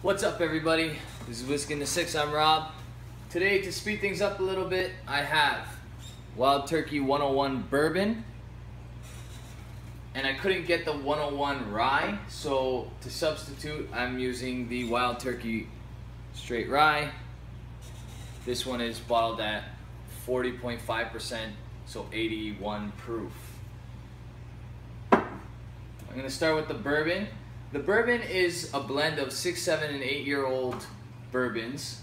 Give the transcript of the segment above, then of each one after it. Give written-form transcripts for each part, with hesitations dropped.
What's up, everybody? This is Whisky in the 6. I'm Rob. Today, to speed things up a little bit, I have Wild Turkey 101 Bourbon, and I couldn't get the 101 Rye, so to substitute, I'm using the Wild Turkey Straight Rye. This one is bottled at 40.5%, so 81 proof. I'm going to start with the bourbon. The bourbon is a blend of 6, 7, and 8-year-old bourbons.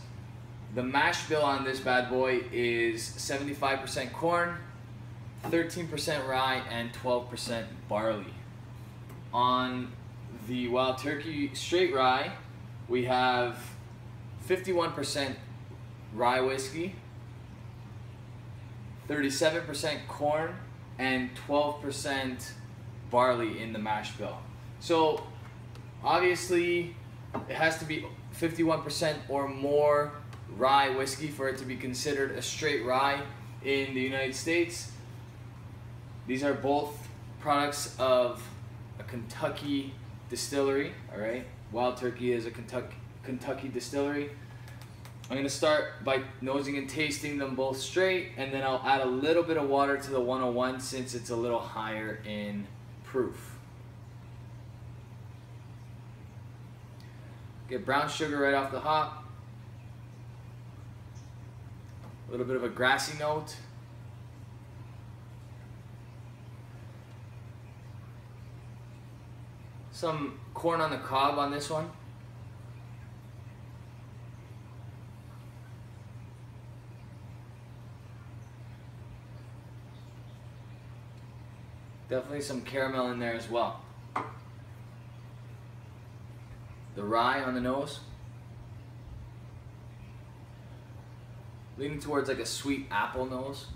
The mash bill on this bad boy is 75% corn, 13% rye, and 12% barley. On the Wild Turkey Straight Rye, we have 51% rye whiskey, 37% corn, and 12% barley in the mash bill. So obviously, it has to be 51% or more rye whiskey for it to be considered a straight rye in the United States. These are both products of a Kentucky distillery, all right? Wild Turkey is a Kentucky distillery. I'm going to start by nosing and tasting them both straight, and then I'll add a little bit of water to the 101 since it's a little higher in proof. Get brown sugar right off the hop. A little bit of a grassy note. Some corn on the cob on this one. Definitely some caramel in there as well. The rye on the nose, leaning towards like a sweet apple nose.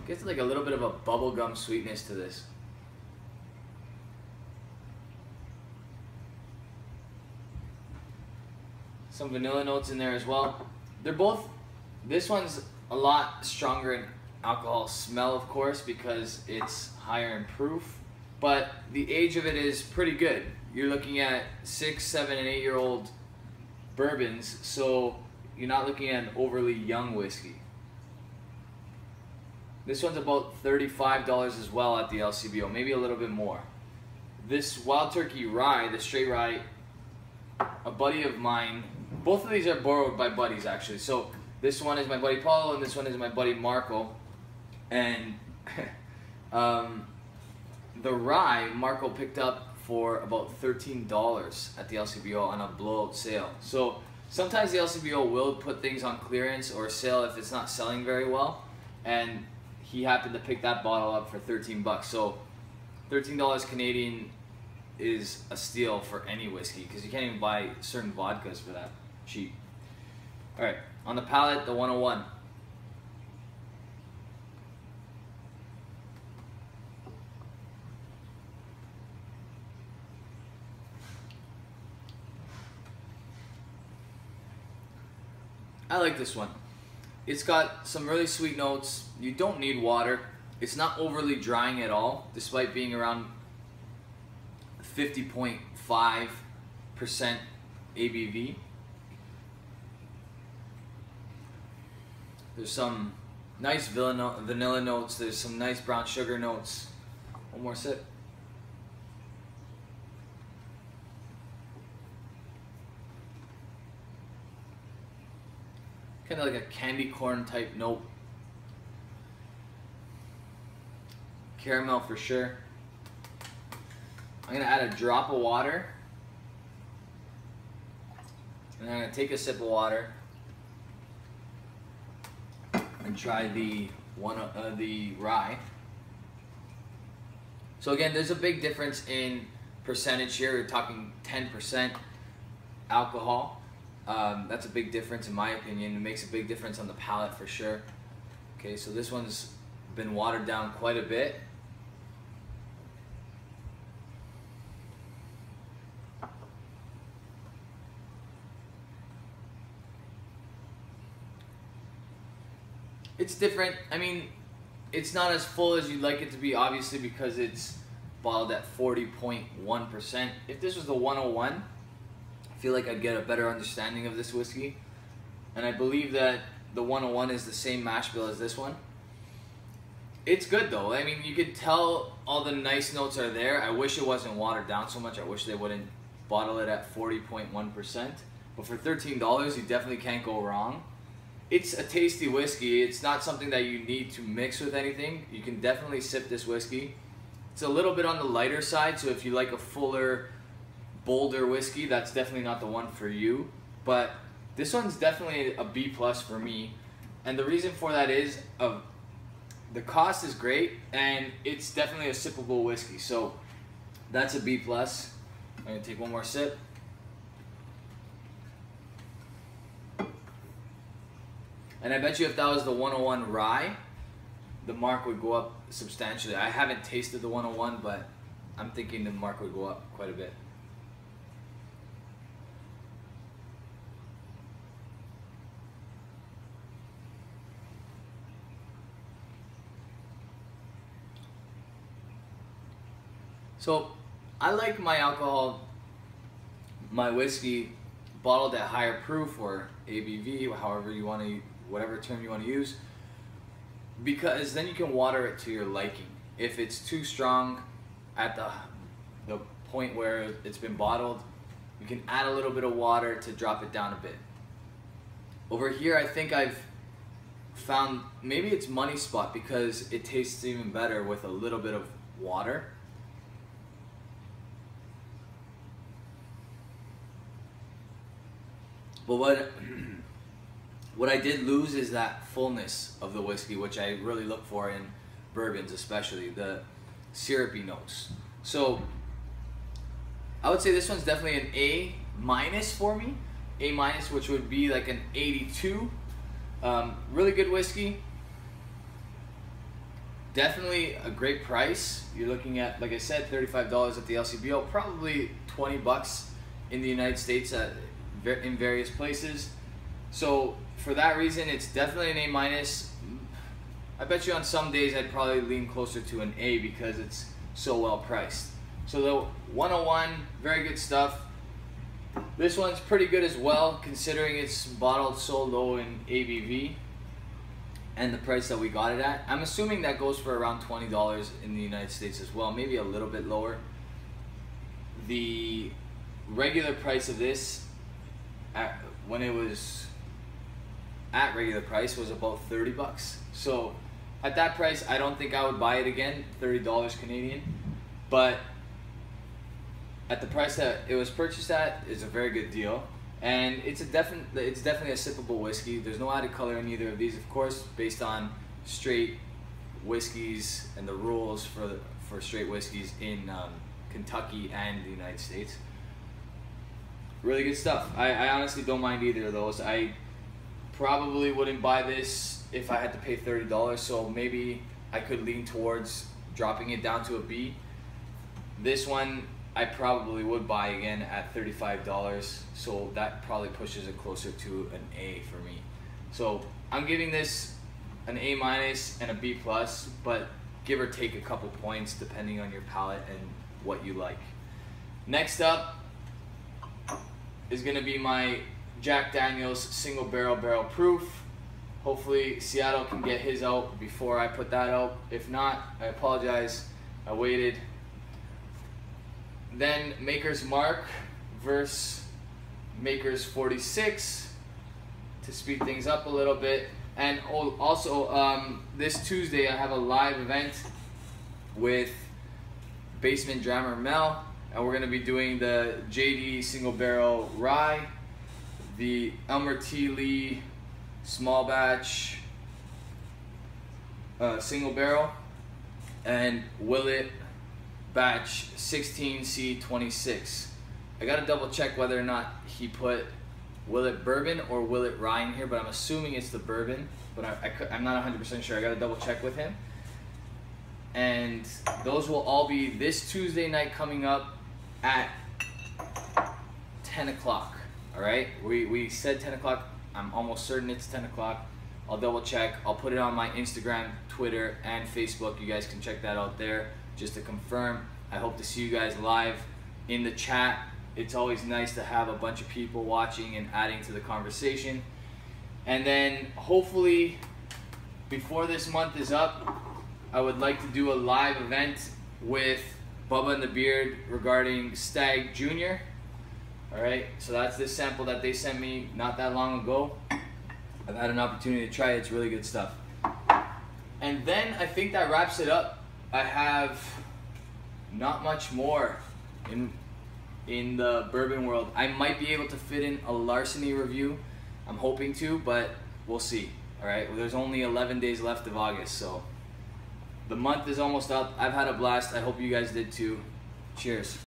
Gets like a little bit of a bubblegum sweetness to this. Some vanilla notes in there as well. They're both, this one's a lot stronger in alcohol smell, of course, because it's higher in proof. But the age of it is pretty good. You're looking at 6, 7, and 8-year-old bourbons, so you're not looking at an overly young whiskey. This one's about $35 as well at the LCBO, maybe a little bit more. This Wild Turkey Rye, the Straight Rye, a buddy of mine, both of these are borrowed by buddies actually. So this one is my buddy Paulo and this one is my buddy Marco. And the rye, Marco picked up for about $13 at the LCBO on a blowout sale. So sometimes the LCBO will put things on clearance or sale if it's not selling very well. And he happened to pick that bottle up for 13 bucks. So $13 Canadian is a steal for any whiskey because you can't even buy certain vodkas for that cheap. All right, on the palate, the 101. I like this one. It's got some really sweet notes. You don't need water. It's not overly drying at all, despite being around 50.5% ABV. There's some nice vanilla notes. There's some nice brown sugar notes. One more sip. Kind of like a candy corn type note. Caramel for sure. I'm gonna add a drop of water. And I'm gonna take a sip of water and try the rye. So again, there's a big difference in percentage here. We're talking 10% alcohol. That's a big difference in my opinion. It makes a big difference on the palate for sure. Okay, so this one's been watered down quite a bit. It's different. I mean, it's not as full as you'd like it to be, obviously, because it's bottled at 40.1%. If this was the 101, I feel like I'd get a better understanding of this whiskey. And I believe that the 101 is the same mash bill as this one. It's good though. I mean, you could tell all the nice notes are there. I wish it wasn't watered down so much. I wish they wouldn't bottle it at 40.1%. But for $13, you definitely can't go wrong. It's a tasty whiskey. It's not something that you need to mix with anything. You can definitely sip this whiskey. It's a little bit on the lighter side, so if you like a fuller, bolder whiskey, that's definitely not the one for you. But this one's definitely a B+ for me. And the reason for that is the cost is great, and it's definitely a sippable whiskey. So that's a B+. I'm gonna take one more sip. And I bet you if that was the 101 rye, the mark would go up substantially. I haven't tasted the 101, but I'm thinking the mark would go up quite a bit. So I like my alcohol, my whiskey, bottled at higher proof or ABV, however you want to, whatever term you want to use, because then you can water it to your liking. If it's too strong at the point where it's been bottled, you can add a little bit of water to drop it down a bit. Over here, I think I've found maybe it's money spot because it tastes even better with a little bit of water. But what I did lose is that fullness of the whiskey, which I really look for in bourbons, especially the syrupy notes. So I would say this one's definitely an A- for me. A-, which would be like an 82. Really good whiskey. Definitely a great price. You're looking at, like I said, $35 at the LCBO, probably $20 in the United States in various places. So for that reason, it's definitely an A-. I bet you on some days I'd probably lean closer to an A because it's so well priced. So the 101, very good stuff. This one's pretty good as well, considering it's bottled so low in ABV and the price that we got it at. I'm assuming that goes for around $20 in the United States as well, maybe a little bit lower. The regular price of this, when it was at regular price, was about $30. So at that price, I don't think I would buy it again, $30 Canadian. But at the price that it was purchased at, is a very good deal. And it's definitely a sippable whiskey. There's no added color in either of these, of course, based on straight whiskeys and the rules for straight whiskeys in Kentucky and the United States. Really good stuff. I honestly don't mind either of those. I probably wouldn't buy this if I had to pay $30, so maybe I could lean towards dropping it down to a B. This one I probably would buy again at $35, so that probably pushes it closer to an A for me. So I'm giving this an A- and a B+, but give or take a couple points depending on your palate and what you like. Next up is going to be my Jack Daniel's single barrel proof. Hopefully Seattle can get his out before I put that out. If not, I apologize, I waited. Then Maker's Mark versus Maker's 46 to speed things up a little bit. And also this Tuesday I have a live event with Basement Drummer Mel, and we're going to be doing the JD single barrel rye, the Elmer T. Lee small batch single barrel, and Willet batch 16C26. I gotta double check whether or not he put Willet Bourbon or Willet Rye in here, but I'm assuming it's the Bourbon, but I'm not 100% sure. I gotta double check with him. And those will all be this Tuesday night coming up at 10 o'clock. All right, we said 10 o'clock. I'm almost certain it's 10 o'clock. I'll double check. I'll put it on my Instagram, Twitter, and Facebook. You guys can check that out there just to confirm. I hope to see you guys live in the chat. It's always nice to have a bunch of people watching and adding to the conversation. And then hopefully before this month is up, I would like to do a live event with Bubba and the Beard regarding Stag Junior. Alright, so that's this sample that they sent me not that long ago. I've had an opportunity to try it. It's really good stuff. And then I think that wraps it up. I have not much more in the bourbon world. I might be able to fit in a larceny review. I'm hoping to, but we'll see. Alright, well, there's only 11 days left of August, so the month is almost up. I've had a blast. I hope you guys did too. Cheers.